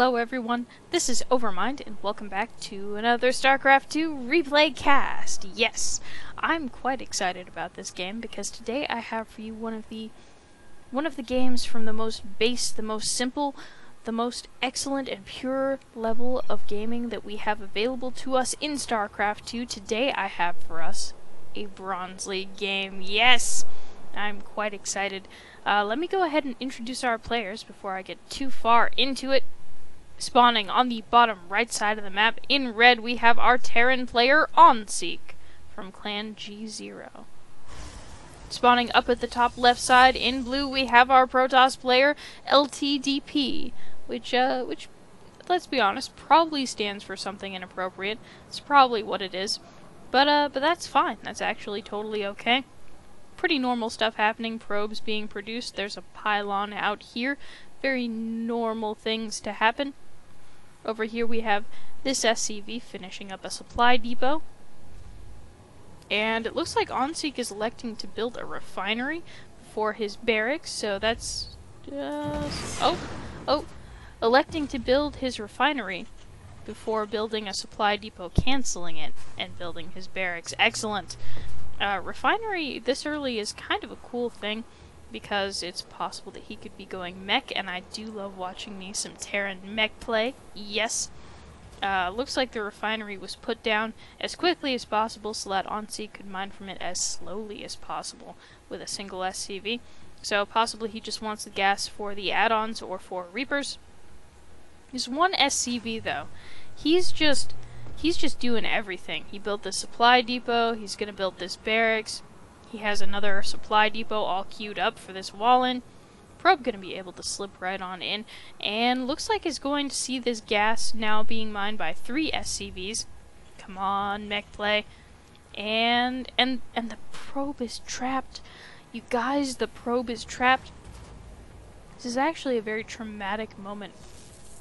Hello everyone, this is Overmind, and welcome back to another StarCraft 2 replay cast. Yes, I'm quite excited about this game because today I have for you one of the games from the most base, the most simple, the most excellent and pure level of gaming that we have available to us in StarCraft 2. Today I have for us a Bronze League game. Yes! I'm quite excited. Let me go ahead and introduce our players before I get too far into it. Spawning on the bottom right side of the map, in red we have our Terran player onseak from Clan G0. Spawning up at the top left side, in blue we have our Protoss player LTDP, which let's be honest, probably stands for something inappropriate. It's probably what it is. But that's fine. That's actually totally okay. Pretty normal stuff happening, probes being produced. There's a pylon out here. Very normal things to happen. Over here we have this SCV finishing up a supply depot. And it looks like onseak is electing to build a refinery for his barracks, so that's electing to build his refinery before building a supply depot, canceling it, and building his barracks. Excellent. Refinery this early is kind of a cool thing because it's possible that he could be going mech, and I do love watching me some Terran mech play. Yes. Looks like the refinery was put down as quickly as possible so that onseak could mine from it as slowly as possible with a single SCV. So possibly he just wants the gas for the add-ons or for Reapers. There's one SCV though. He's just doing everything. He built the supply depot, he's gonna build this barracks, he has another supply depot all queued up for this wall-in. Probe gonna be able to slip right on in, and looks like is going to see this gas now being mined by 3 SCVs. Come on, mech play. And the probe is trapped. You guys, the probe is trapped. This is actually a very traumatic moment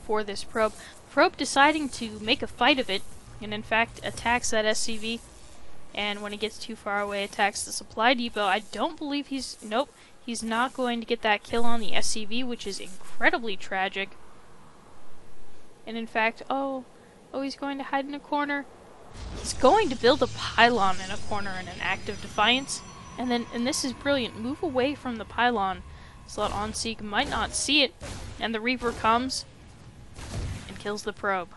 for this probe. Probe deciding to make a fight of it, and in fact attacks that SCV, and when he gets too far away attacks the supply depot. I don't believe he's not going to get that kill on the SCV, which is incredibly tragic. And in fact, he's going to hide in a corner. He's going to build a pylon in a corner in an act of defiance, and this is brilliant, move away from the pylon so that onseak might not see it, and the Reaper comes and kills the probe.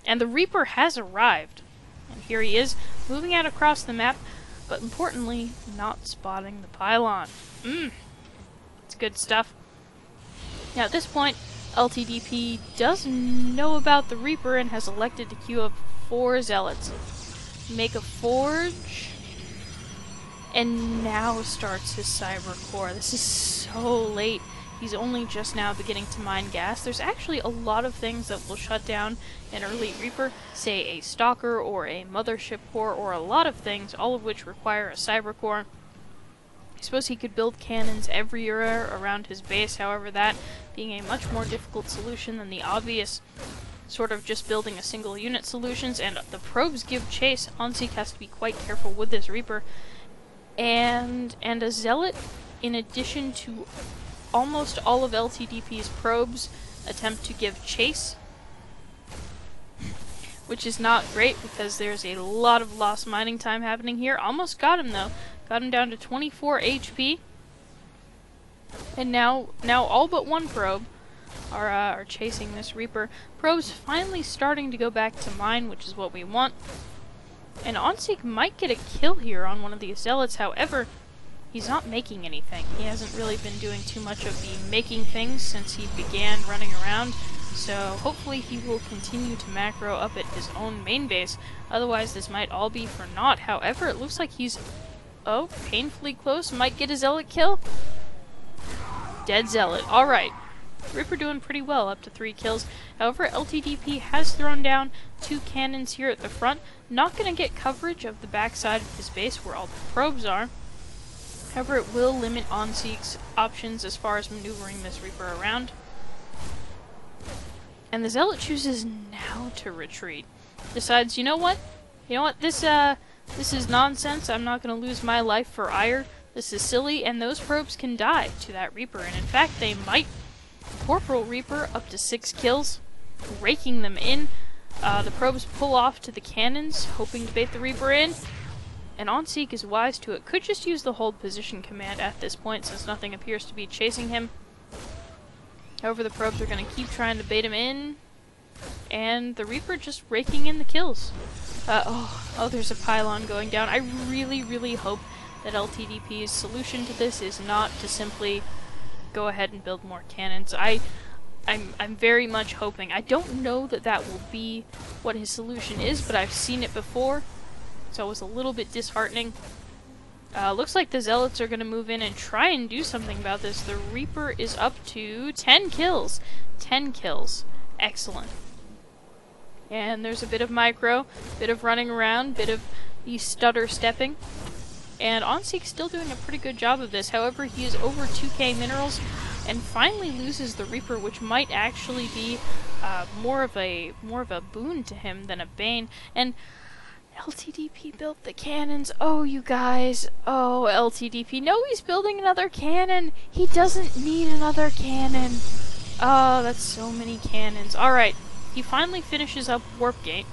And the Reaper has arrived. And here he is, moving out across the map, but importantly, not spotting the pylon. It's good stuff. Now at this point, LTDP does know about the Reaper and has elected to queue up 4 zealots. Make a forge, and now starts his cyber core. This is so late. He's only just now beginning to mine gas. There's actually a lot of things that will shut down an early Reaper, say a Stalker or a Mothership core, or a lot of things, all of which require a cyber core. I suppose he could build cannons everywhere around his base, however that being a much more difficult solution than the obvious sort of just building a single unit solutions, and the probes give chase. onseak has to be quite careful with this Reaper. And a zealot, in addition to almost all of LTDP's probes, attempt to give chase, which is not great because there's a lot of lost mining time happening here. Almost got him though. Got him down to 24 HP. And now all but one probe are chasing this Reaper. Probe's finally starting to go back to mine, which is what we want. And onseak might get a kill here on one of these zealots, however, he's not making anything. He hasn't really been doing too much of the making things since he began running around, so hopefully he will continue to macro up at his own main base. Otherwise this might all be for naught. However, it looks like he's painfully close. Might get a zealot kill. Dead zealot. Alright. Reaper doing pretty well, up to 3 kills. However, LTDP has thrown down 2 cannons here at the front. Not gonna get coverage of the backside of his base where all the probes are. However, it will limit onseak's options as far as maneuvering this Reaper around. And the zealot chooses now to retreat. Decides, you know what? This is nonsense. I'm not going to lose my life for ire. This is silly, and those probes can die to that Reaper. And in fact, they might. Corporal Reaper up to 6 kills. raking them in. The probes pull off to the cannons, hoping to bait the Reaper in. And onseak is wise to it. Could just use the hold position command at this point, since nothing appears to be chasing him. However, the probes are going to keep trying to bait him in. And the Reaper just raking in the kills. Oh, there's a pylon going down. I really, really hope that LTDP's solution to this is not to simply go ahead and build more cannons. I'm very much hoping. I don't know that that will be what his solution is, but I've seen it before, so it was a little bit disheartening. Looks like the Zealots are going to move in and try and do something about this. The Reaper is up to 10 kills. 10 kills. Excellent. And there's a bit of micro, bit of running around, bit of the stutter stepping. And onseak's still doing a pretty good job of this. However, he is over 2k minerals and finally loses the Reaper, which might actually be more of a boon to him than a bane. And LTDP built the cannons. Oh, you guys. Oh, LTDP. No, he's building another cannon. He doesn't need another cannon. Oh, that's so many cannons. Alright, he finally finishes up Warp Gate.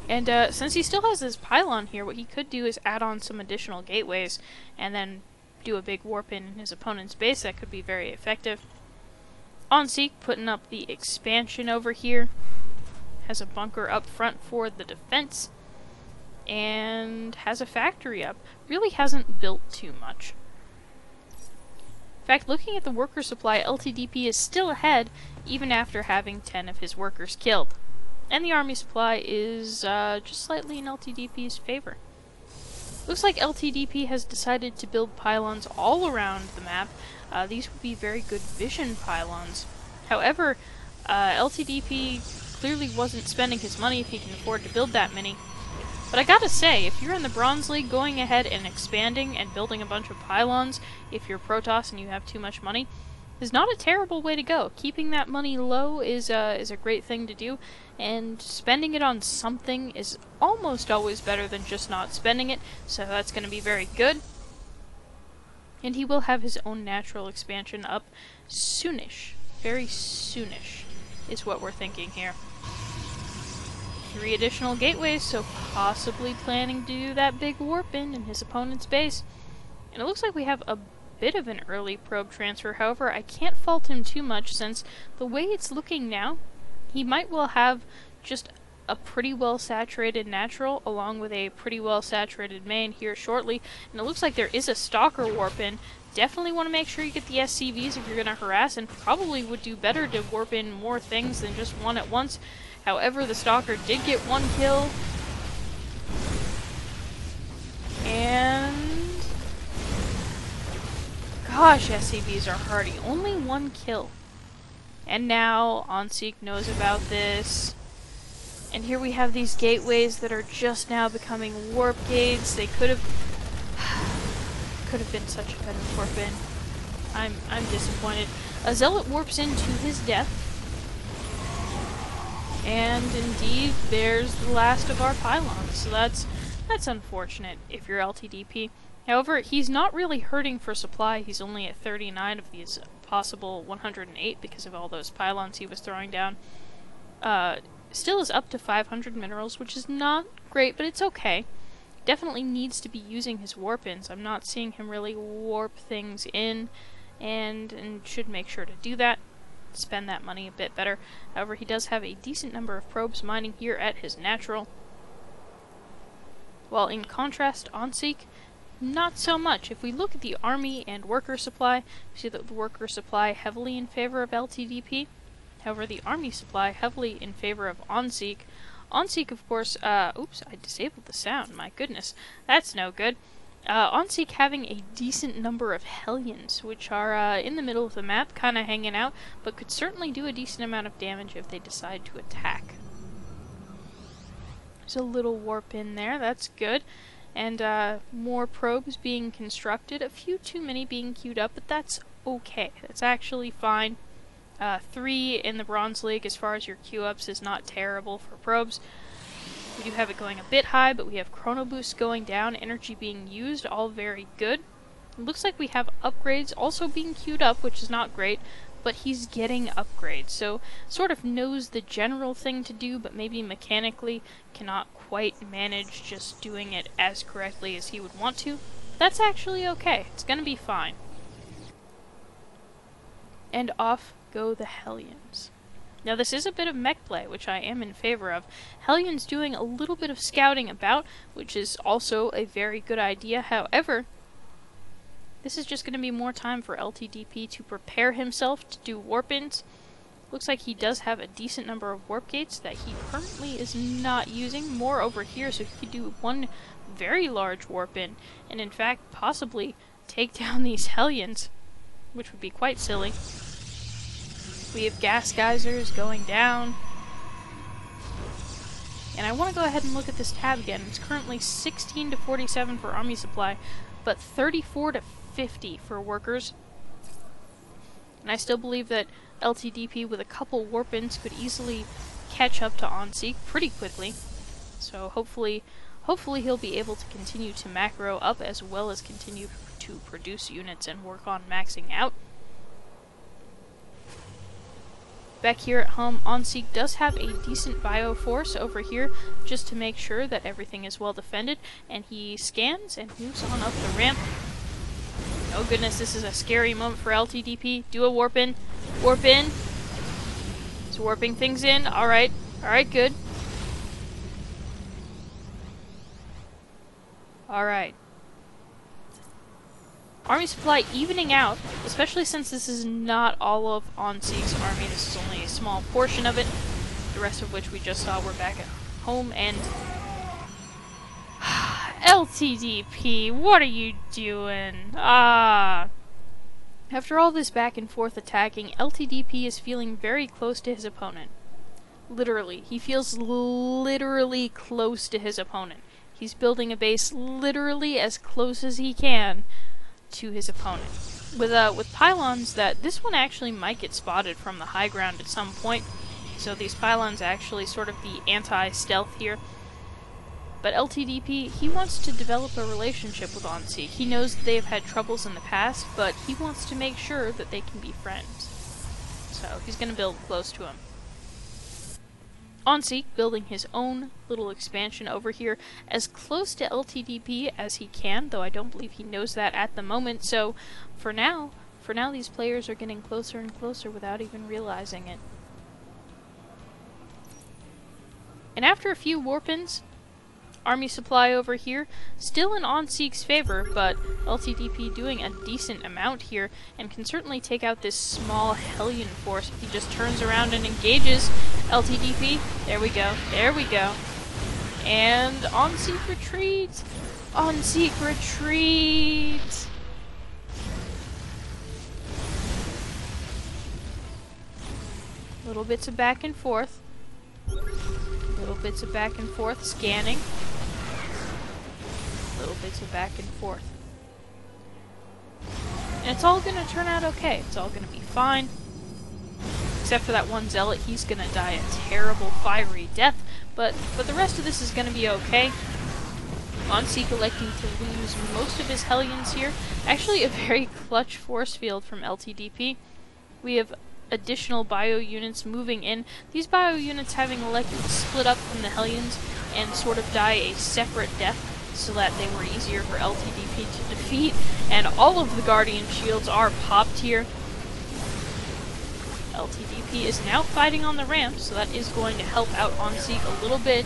And since he still has this pylon here, what he could do is add on some additional gateways and then do a big warp in his opponent's base. That could be very effective. onseak putting up the expansion over here. Has a bunker up front for the defense. And has a factory up. Really hasn't built too much. In fact, looking at the worker supply, LTDP is still ahead, even after having 10 of his workers killed. And the army supply is just slightly in LTDP's favor. Looks like LTDP has decided to build pylons all around the map. These would be very good vision pylons. However, LTDP clearly wasn't spending his money if he can afford to build that many. But I gotta say, if you're in the Bronze League, going ahead and expanding and building a bunch of pylons, if you're Protoss and you have too much money, is not a terrible way to go. Keeping that money low is a great thing to do, and spending it on something is almost always better than just not spending it, so that's going to be very good. And he will have his own natural expansion up soonish. Very soonish is what we're thinking here. 3 additional gateways, so possibly planning to do that big warp in his opponent's base. And it looks like we have a bit of an early probe transfer. However, I can't fault him too much, since the way it's looking now, he might well have just a pretty well saturated natural along with a pretty well saturated main here shortly. And it looks like there is a stalker warp in. Definitely want to make sure you get the SCVs if you're going to harass, and probably would do better to warp in more things than just one at once. However, the stalker did get 1 kill. And gosh, SCVs are hardy. Only 1 kill. And now onseak knows about this. And here we have these gateways that are just now becoming warp gates. They could have been such a better warp in. I'm disappointed. A zealot warps into his death. And indeed, there's the last of our pylons. So that's unfortunate if you're LTDP. However, he's not really hurting for supply. He's only at 39 of these possible 108 because of all those pylons he was throwing down. Still is up to 500 minerals, which is not great, but it's okay. Definitely needs to be using his warp-ins. I'm not seeing him really warp things in, and should make sure to do that. Spend that money a bit better. However, he does have a decent number of probes mining here at his natural. While in contrast, onseak, not so much. If we look at the army and worker supply, we see that the worker supply heavily in favor of LTDP. However, the army supply heavily in favor of onseak. onseak, of course, oops, I disabled the sound, my goodness, that's no good. onseak having a decent number of Hellions, which are in the middle of the map, kind of hanging out, but could certainly do a decent amount of damage if they decide to attack. There's a little warp in there, that's good. And more probes being constructed, a few too many being queued up, but that's okay. That's actually fine. 3 in the Bronze League as far as your queue ups is not terrible for probes. We do have it going a bit high, but we have chrono boosts going down, energy being used, all very good. It looks like we have upgrades also being queued up, which is not great, but he's getting upgrades, so sort of knows the general thing to do, but maybe mechanically cannot quite manage just doing it as correctly as he would want to. That's actually okay. It's gonna be fine. And off go the Hellions. Now this is a bit of mech play, which I am in favor of. Hellions doing a little bit of scouting about, which is also a very good idea. However, this is just going to be more time for LTDP to prepare himself to do warp-ins. Looks like he does have a decent number of warp gates that he currently is not using. More over here, so he could do one very large warp-in, and in fact, possibly take down these Hellions, which would be quite silly. We have gas geysers going down. And I want to go ahead and look at this tab again. It's currently 16 to 47 for army supply, but 34 to 50 for workers. And I still believe that LTDP with a couple warp-ins could easily catch up to onseak pretty quickly. So hopefully he'll be able to continue to macro up as well as continue to produce units and work on maxing out. Back here at home, onseak does have a decent bio force over here just to make sure that everything is well defended, and he scans and moves on up the ramp. Oh goodness, this is a scary moment for LTDP. Do a warp in. Warp in. It's warping things in. Alright. Alright, good. Alright. Army supply evening out, especially since this is not all of onseak's army. This is only a small portion of it. The rest of which we just saw we're back at home, and LTDP, what are you doing? After all this back and forth attacking, LTDP is feeling very close to his opponent. Literally. He feels literally close to his opponent. He's building a base literally as close as he can to his opponent. With pylons that this one actually might get spotted from the high ground at some point. So these pylons actually sort of the anti-stealth here. But LTDP, he wants to develop a relationship with onseak. He knows that they've had troubles in the past, but he wants to make sure that they can be friends. So he's going to build close to him. onseak building his own little expansion over here as close to LTDP as he can, though I don't believe he knows that at the moment. So for now these players are getting closer and closer without even realizing it. And after a few warp-ins, army supply over here, still in onseak's favor, but LTDP doing a decent amount here, and can certainly take out this small Hellion force if he just turns around and engages. LTDP, there we go, there we go. And onseak retreats! onseak retreats! Little bits of back and forth. Little bits of back and forth, scanning. Little bits of back and forth. And it's all gonna turn out okay. It's all gonna be fine. Except for that one zealot, he's gonna die a terrible fiery death. But the rest of this is gonna be okay. onseak electing to lose most of his Hellions here. Actually a very clutch force field from LTDP. We have additional bio units moving in. These bio units having elected to split up from the Hellions and sort of die a separate death so that they were easier for LTDP to defeat. And all of the Guardian shields are popped here. LTDP is now fighting on the ramp, so that is going to help out onseak a little bit.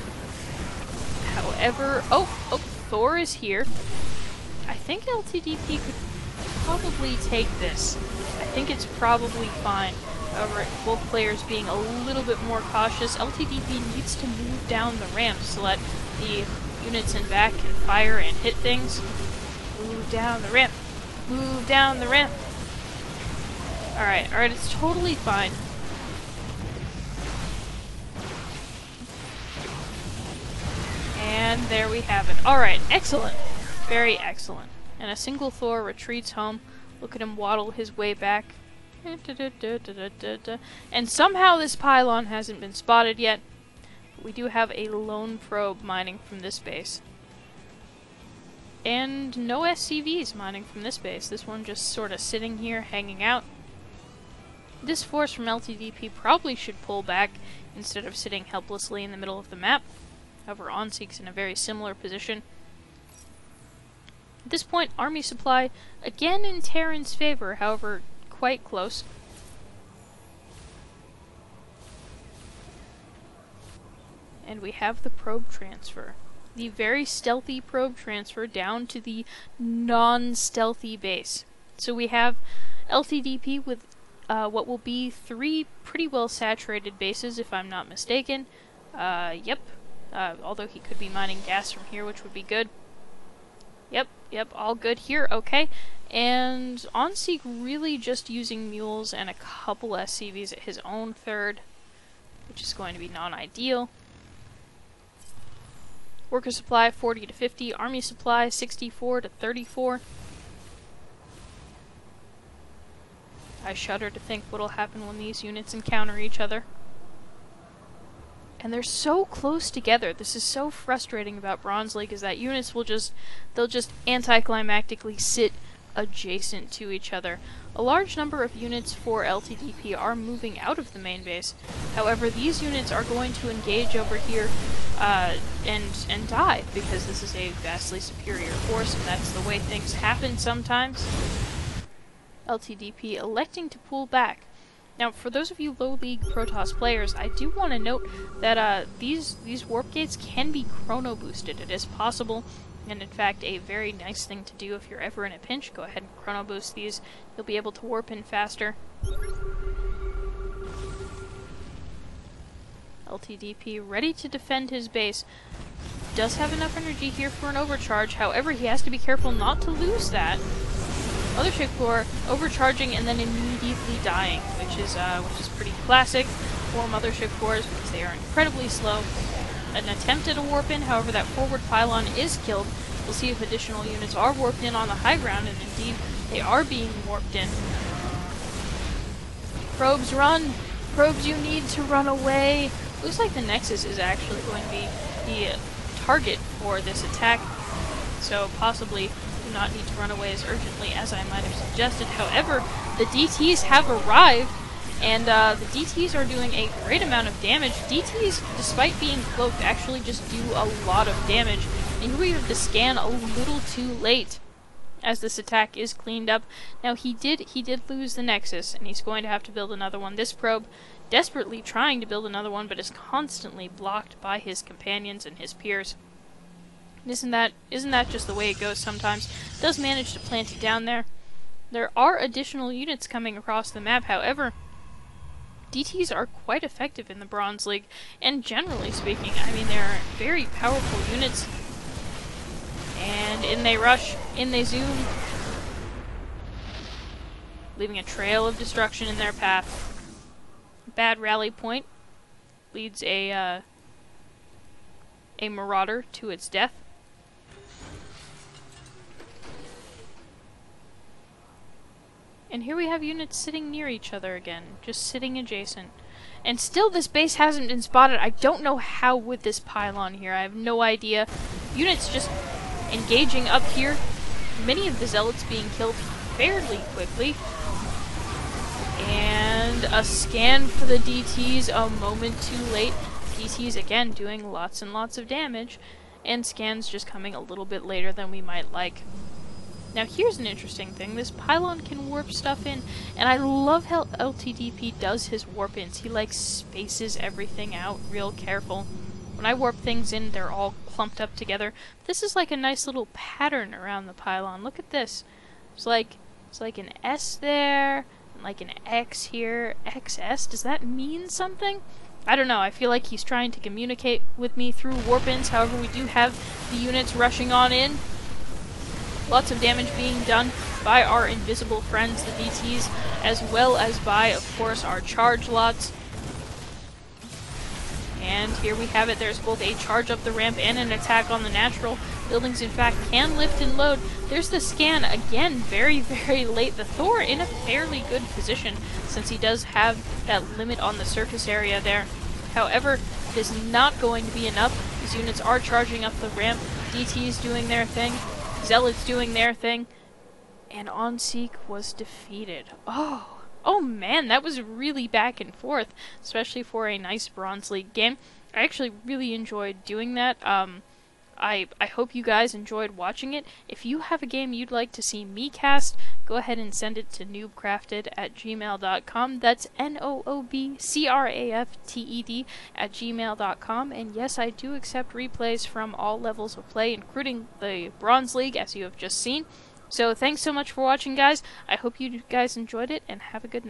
However, oh, Thor is here. I think LTDP could probably take this. I think it's probably fine. However, both players being a little bit more cautious, LTDP needs to move down the ramp so that the units in back can fire and hit things. Move down the ramp. Move down the ramp. Alright, it's totally fine. And there we have it. Alright, excellent. Very excellent. And a single Thor retreats home. Look at him waddle his way back. And somehow this pylon hasn't been spotted yet. But we do have a lone probe mining from this base. And no SCVs mining from this base. This one just sort of sitting here, hanging out. This force from LTDP probably should pull back instead of sitting helplessly in the middle of the map. However, onseak's in a very similar position. At this point, army supply again in Terran's favor, however, quite close. And we have the probe transfer. The very stealthy probe transfer down to the non-stealthy base. So we have LTDP with what will be 3 pretty well saturated bases, if I'm not mistaken. Yep. Although he could be mining gas from here, which would be good. Yep, all good here, okay. And onseak really just using mules and a couple SCVs at his own third, which is going to be non-ideal. Worker supply 40 to 50, army supply 64 to 34. I shudder to think what'll happen when these units encounter each other. And they're so close together. This is so frustrating about Bronze League, is that units will they'll just anticlimactically sit adjacent to each other. A large number of units for LTDP are moving out of the main base. However, these units are going to engage over here and die, because this is a vastly superior force, and that's the way things happen sometimes. LTDP electing to pull back. Now, for those of you low league Protoss players, I do want to note that these warp gates can be chrono boosted. It is possible, and in fact a very nice thing to do if you're ever in a pinch. Go ahead and chrono boost these. You'll be able to warp in faster. LTDP ready to defend his base. Does have enough energy here for an overcharge, however he has to be careful not to lose that. Mothership Core overcharging and then immediately dying, which is pretty classic for Mothership Cores because they are incredibly slow. An attempt at a warp in, however, that forward pylon is killed. We'll see if additional units are warped in on the high ground, and indeed they are being warped in. Probes, run! Probes, you need to run away! Looks like the Nexus is actually going to be the target for this attack, so possibly do not need to run away as urgently as I might have suggested. However, the DTs have arrived, and the DTs are doing a great amount of damage. DTs, despite being cloaked, actually just do a lot of damage. And here we have the scan a little too late, as this attack is cleaned up. Now he did lose the Nexus, and he's going to have to build another one. This probe desperately trying to build another one, but is constantly blocked by his companions and his peers. Isn't that just the way it goes sometimes? Does manage to plant it down there. There are additional units coming across the map, however, DTs are quite effective in the Bronze League, and generally speaking, I mean, they're very powerful units. And in they rush, in they zoom, leaving a trail of destruction in their path. Bad rally point leads a Marauder to its death. And here we have units sitting near each other again, just sitting adjacent. And still this base hasn't been spotted. I don't know how with this pylon here. I have no idea. Units just engaging up here. Many of the zealots being killed fairly quickly. And a scan for the DTs a moment too late. DTs again doing lots and lots of damage. And scans just coming a little bit later than we might like. Now here's an interesting thing. This pylon can warp stuff in, and I love how LTDP does his warp-ins. He like spaces everything out real careful. When I warp things in, they're all clumped up together. This is like a nice little pattern around the pylon. Look at this. It's like an S there, and like an X here. XS, does that mean something? I don't know. I feel like he's trying to communicate with me through warp-ins. However, we do have the units rushing on in. Lots of damage being done by our invisible friends, the DTs, as well as by, of course, our charge lots. And here we have it. There's both a charge up the ramp and an attack on the natural. Buildings, in fact, can lift and load. There's the scan, again, very, very late. The Thor in a fairly good position, since he does have that limit on the surface area there. However, it is not going to be enough. These units are charging up the ramp. DTs doing their thing. Zealots doing their thing, and onseak was defeated. Oh, Oh man, that was really back and forth, especially for a nice Bronze League game. I actually really enjoyed doing that. I hope you guys enjoyed watching it. If you have a game you'd like to see me cast, go ahead and send it to noobcrafted@gmail.com. That's NoobCrafted @gmail.com. And yes, I do accept replays from all levels of play, including the Bronze League, as you have just seen. So thanks so much for watching, guys. I hope you guys enjoyed it, and have a good night.